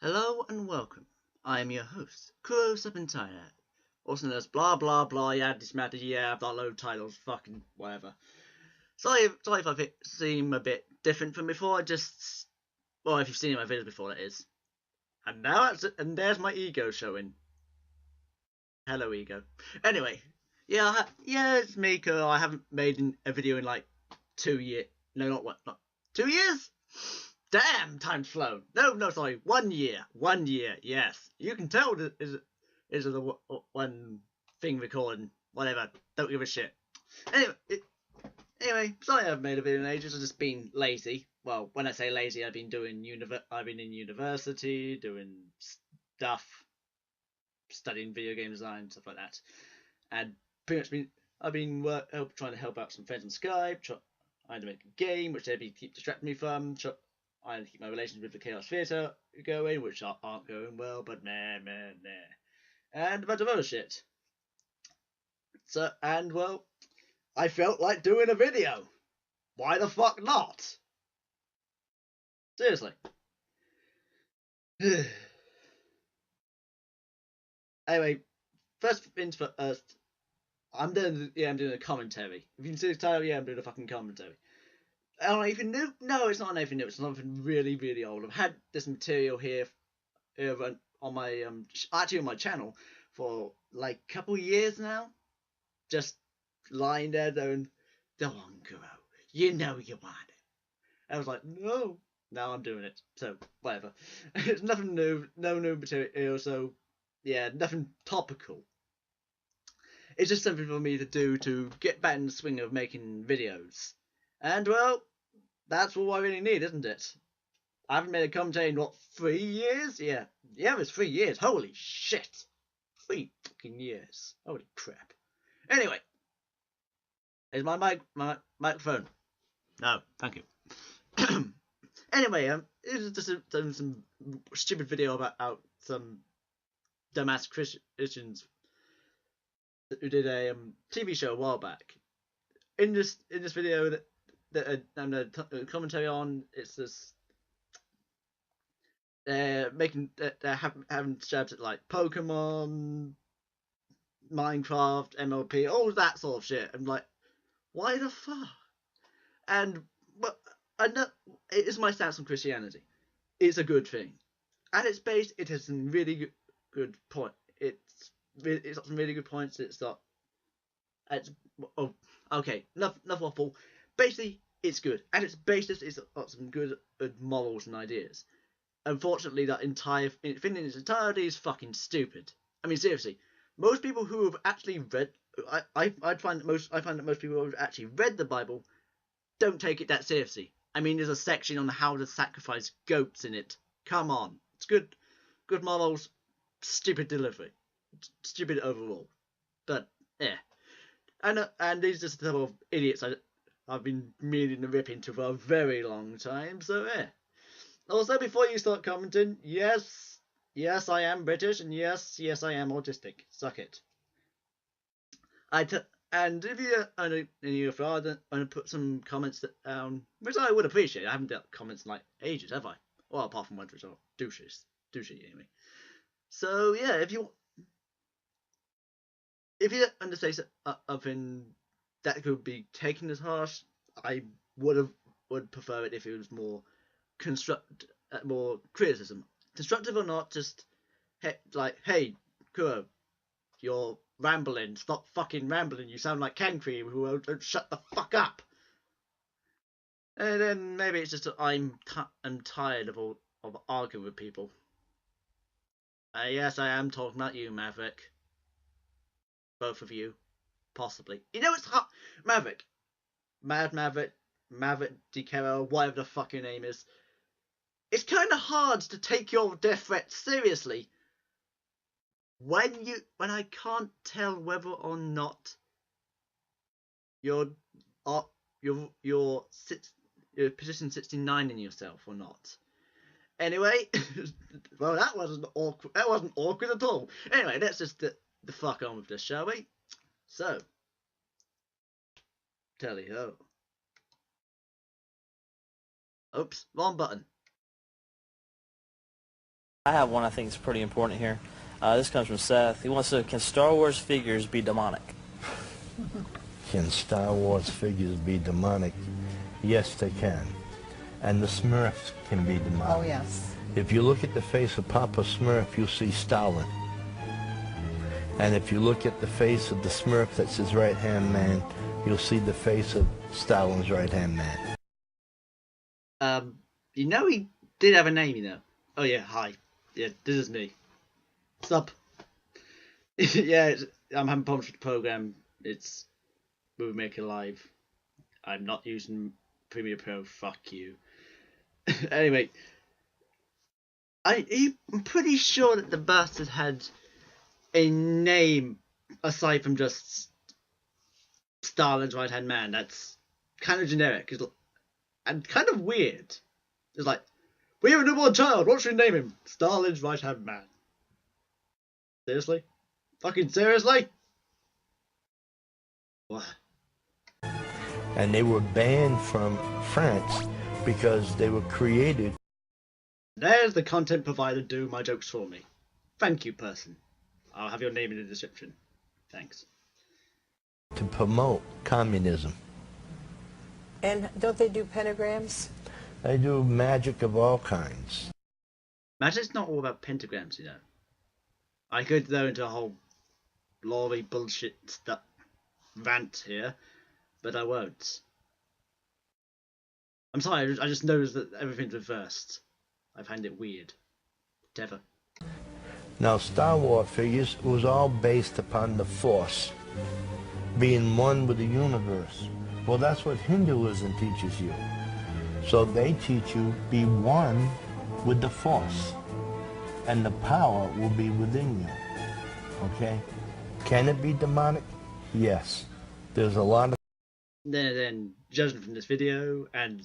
Hello and welcome. I am your host, Kuro Serpentina, also known as blah blah blah, yeah, this matter, yeah, I've got load titles, fucking whatever. Sorry if I seem a bit different from before, well, if you've seen my videos before, that is. And there's my ego showing. Hello, ego. Anyway, yeah, it's me, Kuro. I haven't made a video in like 2 years. No, not 2 years? Damn, time's flown. No, sorry, 1 year. 1 year, yes. You can tell is the one thing recording. Whatever, don't give a shit. Anyway, sorry I haven't made a video in ages. I've just been lazy. Well, when I say lazy, I've been in university, doing stuff, studying video game design, stuff like that, and pretty much I've been trying to help out some friends on Skype. Trying to make a game which they keep distracting me from. I keep my relations with the Chaos Theatre going, which aren't going well, but nah. And a bunch of other shit. Well, I felt like doing a video. Why the fuck not? Seriously. Anyway, first things first. I'm doing a commentary. If you can see the title, I'm doing a fucking commentary. I don't know, anything new? No, it's not anything new. It's something really, really old. I've had this material here on my actually on my channel for like a couple of years now. Just lying there going, "Go on, Kuro. You know you want it." I was like, "No." Now I'm doing it. So whatever. It's nothing new. No new material. So yeah, nothing topical. It's just something for me to do to get back in the swing of making videos. And well, that's all I really need, isn't it? I haven't made a commentary in, what, 3 years? Yeah, it's 3 years. Holy shit. 3 fucking years. Holy crap. Anyway, here's my microphone. No, thank you. Anyway, this is just some stupid video about some dumbass Christians who did a TV show a while back. In this video that I'm going to commentary on, it's this they're having jabs at like Pokemon, Minecraft, MLP, all that sort of shit. I'm like, why the fuck? And but I know it is my stance on Christianity. It's a good thing, and it's based. It has some really good point. It's got some really good points. It's okay. Enough waffle. Basically, it's good, and it's basis. It's got some good morals and ideas. Unfortunately, that entire thing in its entirety is fucking stupid. I mean, seriously, most people who have actually read, I find that most people who have actually read the Bible don't take it that seriously. I mean, there's a section on how to sacrifice goats in it. Come on, it's good morals, stupid delivery, stupid overall. But yeah, and these are just a couple of idiots I've been meaning to rip into for a very long time. So yeah. Also, before you start commenting, yes, I am British, and yes, I am autistic. Suck it. And if you're going to put some comments down, which I would appreciate. I haven't done comments in like ages, have I? Well, apart from ones which are douches anyway. So yeah, if you understand something that could be taken as harsh, I would prefer it if it was more more criticism, constructive or not. Just hey, Kuro, you're rambling. Stop fucking rambling. You sound like Can Cream who won't shut the fuck up. And then maybe it's just that I'm tired of arguing with people. Yes, I am talking about you, Maverick. Both of you, possibly. You know it's hot, Maverick, Maverick, DeCaro, whatever the fuck your name is. It's kind of hard to take your death threat seriously when I can't tell whether or not you're position 69 in yourself or not. Anyway, well, that wasn't awkward. That wasn't awkward at all. Anyway, let's just the fuck on with this, shall we? So, tally ho. Oops, wrong button. I have one I think is pretty important here. This comes from Seth. He wants to know, can Star Wars figures be demonic? Can Star Wars figures be demonic? Yes, they can. And the Smurfs can be demonic. Oh, yes. If you look at the face of Papa Smurf, you'll see Stalin. And if you look at the face of the Smurf that's his right-hand man, you'll see the face of Stalin's right-hand man. You know he did have a name, you know. Oh yeah, hi. Yeah, this is me. Sup? Yeah, I'm having problems with the program. It's Movie Maker Live. I'm not using Premiere Pro. Fuck you. Anyway, I'm pretty sure that the bastard had a name aside from just Stalin's right-hand man. That's kind of generic and kind of weird. It's like, we have a newborn child. What should we name him? Stalin's right-hand man. Seriously? Fucking seriously? What? And they were banned from France because they were created. There's the content provider doing my jokes for me. Thank you, person. I'll have your name in the description. Thanks. To promote communism. And don't they do pentagrams? They do magic of all kinds. Magic's not all about pentagrams, you know. I could go into a whole lorry bullshit stuff rant here, but I won't. I'm sorry, I just noticed that everything's reversed. I find it weird. Whatever. Now, Star Wars figures was all based upon the Force, being one with the universe. Well, that's what Hinduism teaches you. So they teach you be one with the Force, and the power will be within you. Okay? Can it be demonic? Yes. There's a lot of... Then judging from this video, and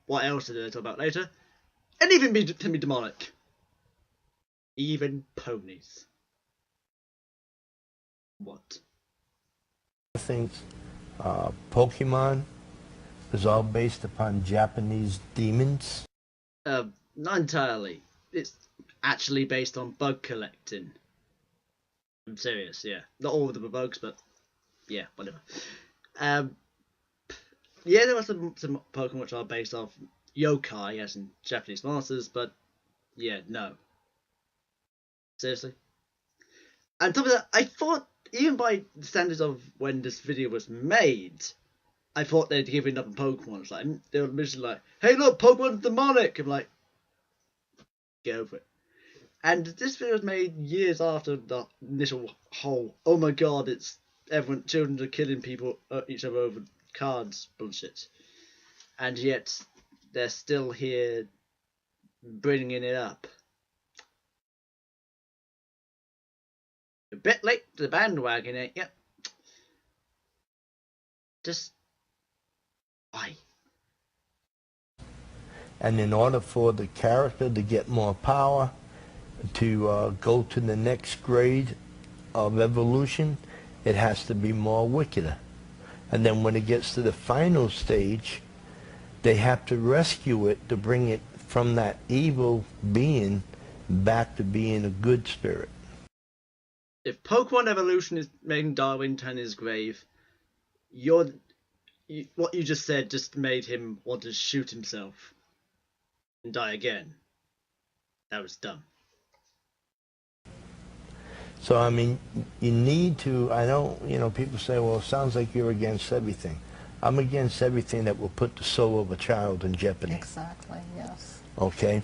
what else did I talk about later, anything can be demonic. Even ponies. What? things. Pokemon is all based upon Japanese demons. Not entirely. It's actually based on bug collecting. I'm serious, yeah. Not all of the bugs, but yeah, whatever. Yeah, there are some Pokemon which are based off yokai, as in Japanese monsters, but yeah, no. Seriously. On top of that, I thought, even by the standards of when this video was made, I thought they'd given up on Pokemon. It's like, they were literally like, hey look, Pokemon's demonic! I'm like, get over it. And this video was made years after the initial whole, oh my god, it's everyone, children are killing people, each other over cards bullshit. And yet, they're still here bringing it up. A bit late to the bandwagon, eh? Yep. Just why? And in order for the character to get more power, to go to the next grade of evolution, it has to be more wickeder. And then when it gets to the final stage, they have to rescue it to bring it from that evil being back to being a good spirit. If Pokemon evolution is making Darwin turn his grave, what you just said just made him want to shoot himself and die again. That was dumb. So, I mean, you need to, I know, you know, people say, well, it sounds like you're against everything. I'm against everything that will put the soul of a child in jeopardy. Exactly, yes. Okay?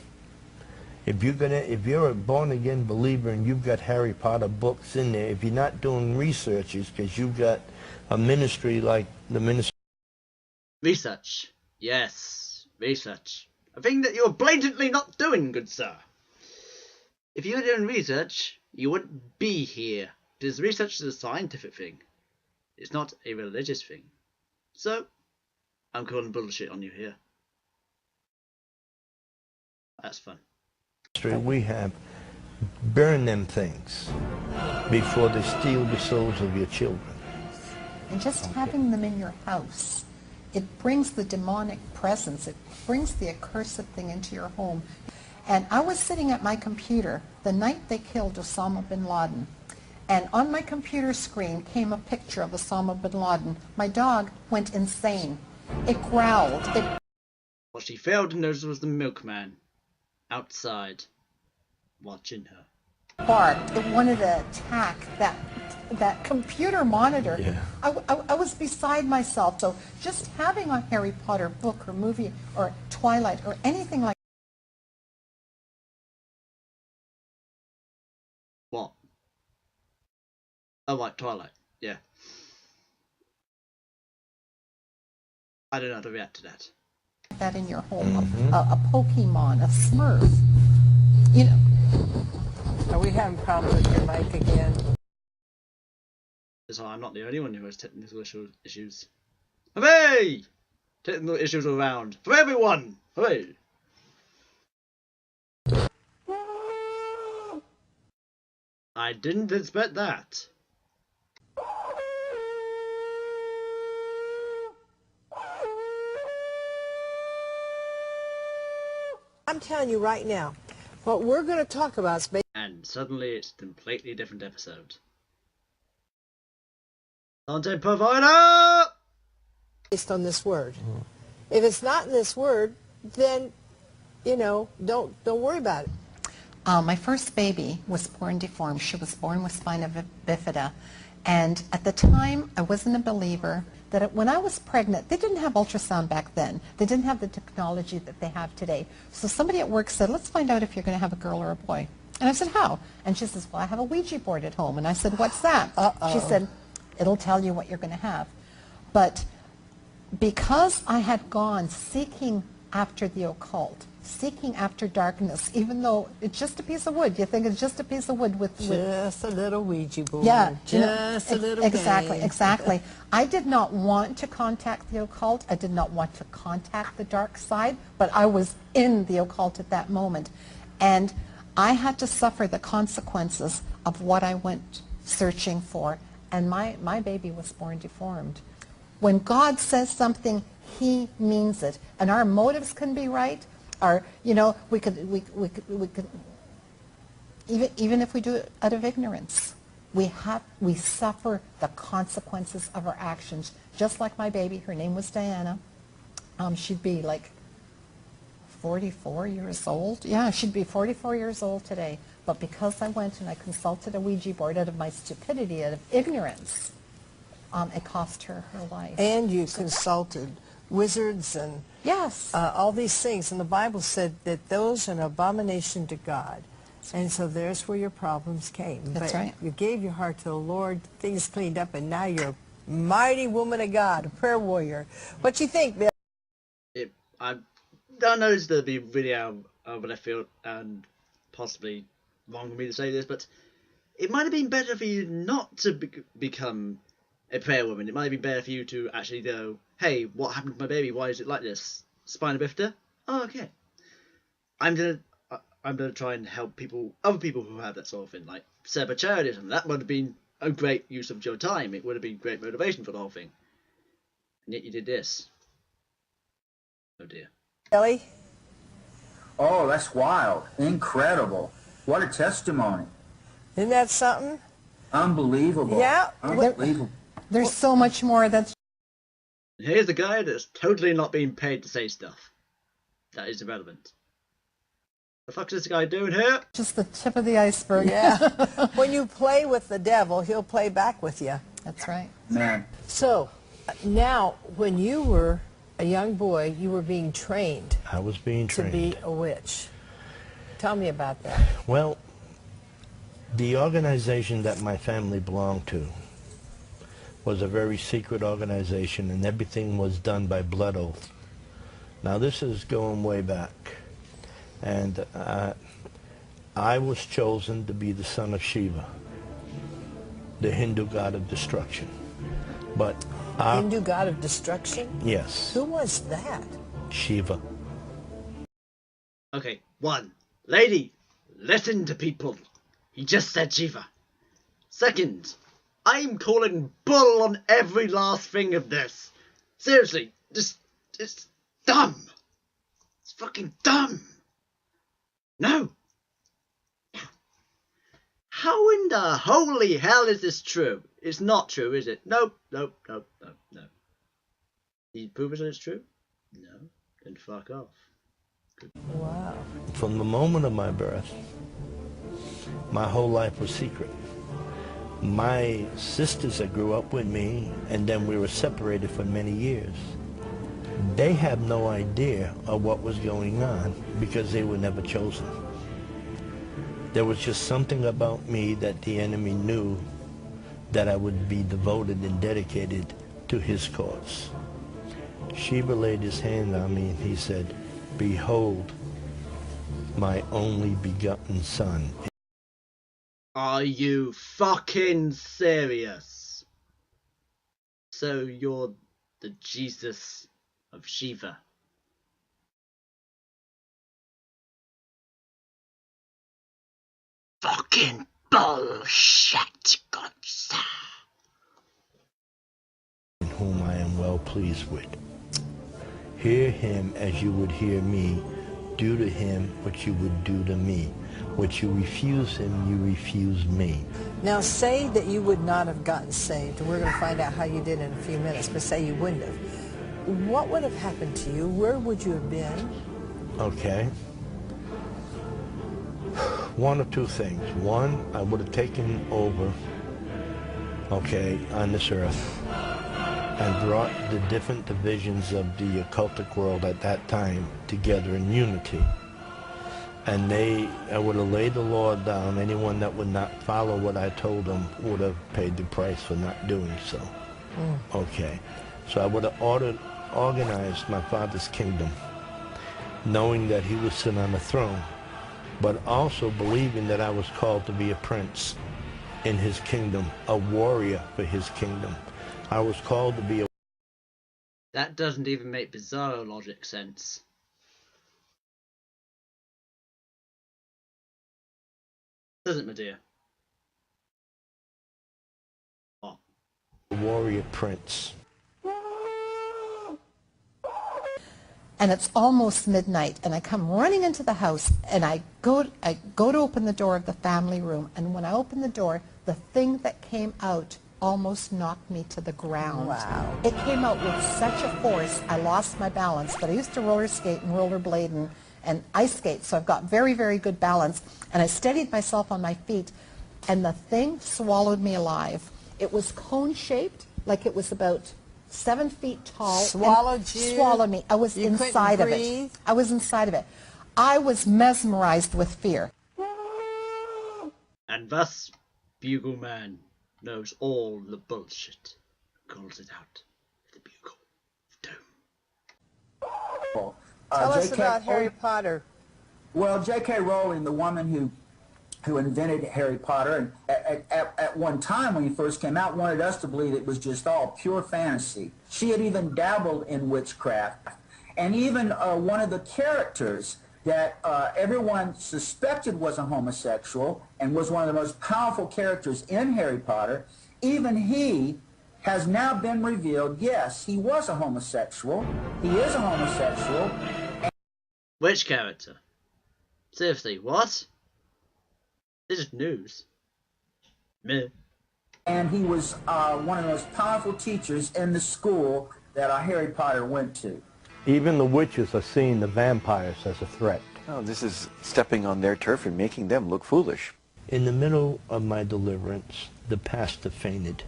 If you're a born-again believer and you've got Harry Potter books in there, if you're not doing researches because you've got a ministry like the ministry... Research. Yes, research. A thing that you're blatantly not doing, good sir. If you were doing research, you wouldn't be here. Because research is a scientific thing. It's not a religious thing. So, I'm calling bullshit on you here. That's fun. We have burn them things before they steal the souls of your children. And just having them in your house, it brings the demonic presence, it brings the accursed thing into your home. And I was sitting at my computer the night they killed Osama bin Laden. And on my computer screen came a picture of Osama bin Laden. My dog went insane. It growled. What she failed to notice was the milkman outside watching her. Barked. It wanted to attack that computer monitor. Yeah. I was beside myself. So just having a Harry Potter book or movie or Twilight or anything like What? Oh, right, Twilight. Yeah. I don't know how to react to that. that in your home, a Pokemon, a Smurf, you know. Are we having problems with your mic again? So I'm not the only one who has technical issues. Hooray! Technical issues around for everyone. Hooray! I didn't expect that. I'm telling you right now, what we're going to talk about is And suddenly it's a completely different episode. Content provider! based on this word. If it's not in this word, then, you know, don't worry about it. My first baby was born deformed. She was born with spina bifida. And at the time, I wasn't a believer that when I was pregnant, they didn't have ultrasound back then. They didn't have the technology that they have today. So somebody at work said, let's find out if you're going to have a girl or a boy. And I said, how? And she says, well, I have a Ouija board at home. And I said, what's that? She said, it'll tell you what you're going to have. But because I had gone seeking after the occult, seeking after darkness, even though it's just a piece of wood. You think it's just a piece of wood with Just a little Ouija board. yeah, Just a little exactly, game. exactly. I did not want to contact the occult. I did not want to contact the dark side, but I was in the occult at that moment. And I had to suffer the consequences of what I went searching for. And my baby was born deformed. When God says something, he means it. And our motives can be right. Our, you know, we could even if we do it out of ignorance, we suffer the consequences of our actions. Just like my baby, her name was Diana. She'd be like 44 years old. Yeah, she'd be 44 years old today. But because I went and I consulted a Ouija board out of my stupidity, out of ignorance, it cost her her life. And you consulted wizards and Yes. all these things. And the Bible said that those are an abomination to God. And so there's where your problems came. That's but right. You gave your heart to the Lord, things cleaned up, and now you're a mighty woman of God, a prayer warrior. What you think, Bill? I don't know this is going to be really out of left field and possibly wrong for me to say this, but it might have been better for you not to become a prayer woman. It might have been better for you to actually go, hey, what happened to my baby? Why is it like this? Spina bifida? Oh, okay. I'm gonna try and help other people who have that sort of thing, like set up a charity or something. That would have been a great use of your time. It would have been great motivation for the whole thing. And yet you did this. Oh dear. Kelly? Oh, that's wild. Incredible. What a testimony. Isn't that something? Unbelievable. Yeah. Unbelievable. There's so much more that's Here's a guy that's totally not being paid to say stuff. That is irrelevant. The fuck is this guy doing here? just the tip of the iceberg. Yeah. When you play with the devil, he'll play back with you. That's right. Man. So, now, when you were a young boy, you were being trained I was being to trained. be a witch. Tell me about that. Well, the organization that my family belonged to was a very secret organization, and everything was done by blood oath. Now, this is going way back. And I was chosen to be the son of Shiva, the Hindu god of destruction. But Hindu god of destruction? yes, Who was that? Shiva. Okay, one. Lady, listen to people. He just said Shiva. Second, I'm calling bull on every last thing of this. Seriously, it's dumb. It's fucking dumb. No! How in the holy hell is this true? It's not true, is it? Nope, nope, nope, nope, no. You prove it's true? No. Then fuck off. Wow. From the moment of my birth, my whole life was secret. My sisters that grew up with me, and then we were separated for many years, they have no idea of what was going on because they were never chosen. There was just something about me that the enemy knew that I would be devoted and dedicated to his cause. Sheba laid his hand on me and he said, "Behold, my only begotten son." Are you fucking serious? So you're the Jesus of Shiva? Fucking bullshit, Godsa. In whom I am well pleased with. Hear him as you would hear me. Do to him what you would do to me. What you refuse him, you refuse me. Now say that you would not have gotten saved. We're going to find out how you did in a few minutes, but say you wouldn't have. What would have happened to you? Where would you have been? Okay. One of two things. One, I would have taken over, okay, on this earth and brought the different divisions of the occultic world at that time together in unity. And I would have laid the law down. Anyone that would not follow what I told them would have paid the price for not doing so. Okay. So I would have organized my father's kingdom, knowing that he would sit on the throne, but also believing that I was called to be a prince in his kingdom, a warrior for his kingdom. I was called to be a... That doesn't even make bizarro logic sense. Doesn't, my dear? What? A warrior prince. And it's almost midnight, and I come running into the house, and I go to open the door of the family room, and when I open the door, the thing that came out almost knocked me to the ground. Wow. It came out with such a force, I lost my balance, but I used to roller skate and rollerblade and ice skate, so I've got very, very good balance, and I steadied myself on my feet, and the thing swallowed me alive. It was cone-shaped, like it was about 7 feet tall. Swallowed you? Swallowed me. I was inside of it. I was inside of it. I was mesmerized with fear. And thus, Bugle Man knows all the bullshit. Calls it out. The Bugle of Doom. Tell us J.K. about Harry Potter. Well, J.K. Rowling, the woman who invented Harry Potter, and at one time when he first came out, wanted us to believe it was just all pure fantasy. She had even dabbled in witchcraft. And even one of the characters that everyone suspected was a homosexual and was one of the most powerful characters in Harry Potter, even he has now been revealed, yes, he was a homosexual. He is a homosexual. Which character? Seriously, what? This is news. Meh. And he was one of the most powerful teachers in the school that Harry Potter went to. Even the witches are seeing the vampires as a threat. Oh, this is stepping on their turf and making them look foolish. In the middle of my deliverance, the pastor fainted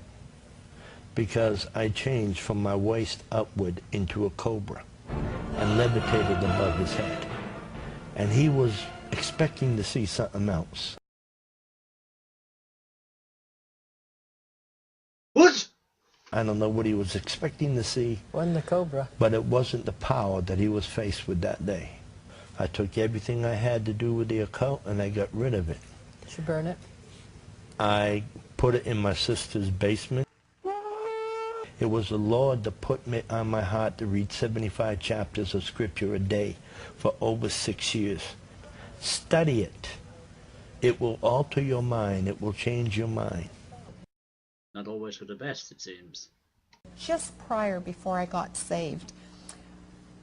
because I changed from my waist upward into a cobra and levitated above his head. And he was expecting to see something else. What? I don't know what he was expecting to see. Wasn't the cobra. But it wasn't the power that he was faced with that day. I took everything I had to do with the occult and I got rid of it. Did you burn it? I put it in my sister's basement. It was the Lord that put me on my heart to read 75 chapters of scripture a day for over 6 years. Study it. It will alter your mind. It will change your mind. Not always for the best, it seems. Just prior, before I got saved,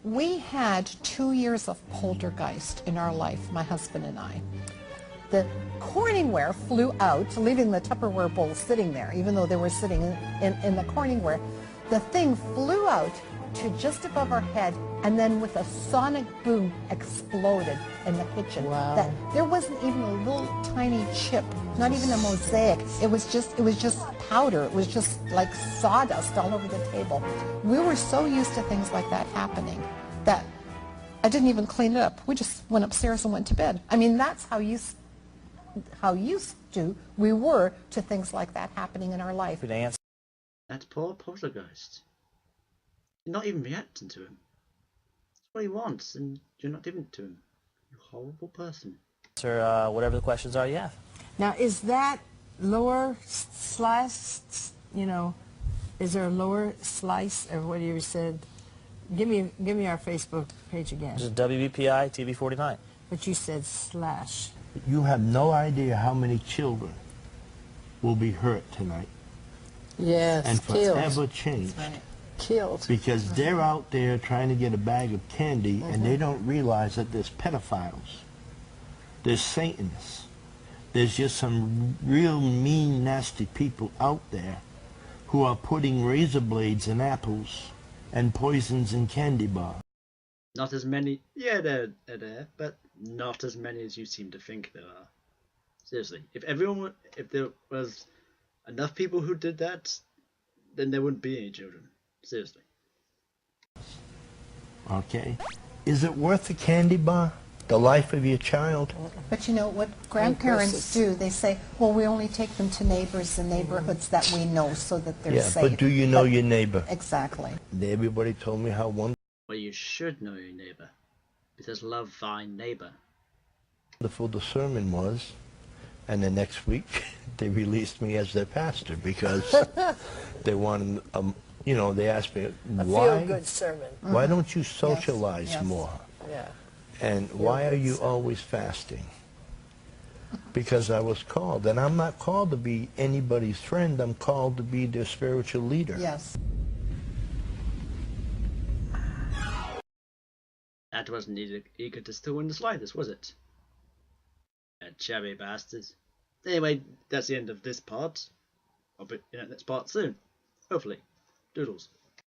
We had 2 years of poltergeist in our life, my husband and I. The Corningware flew out, leaving the Tupperware bowl sitting there, even though they were sitting in the Corningware. The thing flew out to just above our head, and then with a sonic boom exploded in the kitchen. Wow. That there wasn't even a little tiny chip, not even a mosaic. It was just powder. It was just like sawdust all over the table. We were so used to things like that happening that I didn't even clean it up. We just went upstairs and went to bed. I mean, that's how used to we were to things like that happening in our life. That poor poltergeist. You're not even reacting to him. That's what he wants, and you're not giving it to him. You horrible person. Answer whatever the questions are you have. Now, is that lower slice, you know, is there a lower slice, or what you said? Give me our Facebook page again. This is WBPI TV 49. But you said slash. You have no idea how many children will be hurt tonight Yes, and killed. forever changed. Killed. Because they're out there trying to get a bag of candy and they don't realize that there's pedophiles, there's Satanists, there's just some real mean, nasty people out there who are putting razor blades in apples and poisons in candy bars. Not as many. Yeah, they're there, but not as many as you seem to think there are. Seriously, if there was enough people who did that, then there wouldn't be any children. Seriously. Okay? Is it worth a candy bar? The life of your child? But you know what grandparents do? They say, well, we only take them to neighbors and neighborhoods that we know so that they're safe. But do you know your neighbor? Exactly. Everybody told me how wonderful Well, you should know your neighbor, because love thy neighbor. the sermon was, and the next week they released me as their pastor because they wanted, you know, they asked me, why? A feel-good sermon. Why don't you socialize Yes. more? Yeah. And why are you always fasting? Because I was called, and I'm not called to be anybody's friend. I'm called to be their spiritual leader. Yes. That wasn't egotistical in the slightest, was it? Chubby bastards. Anyway, that's the end of this part. I'll be in the next part soon. Hopefully. Doodles.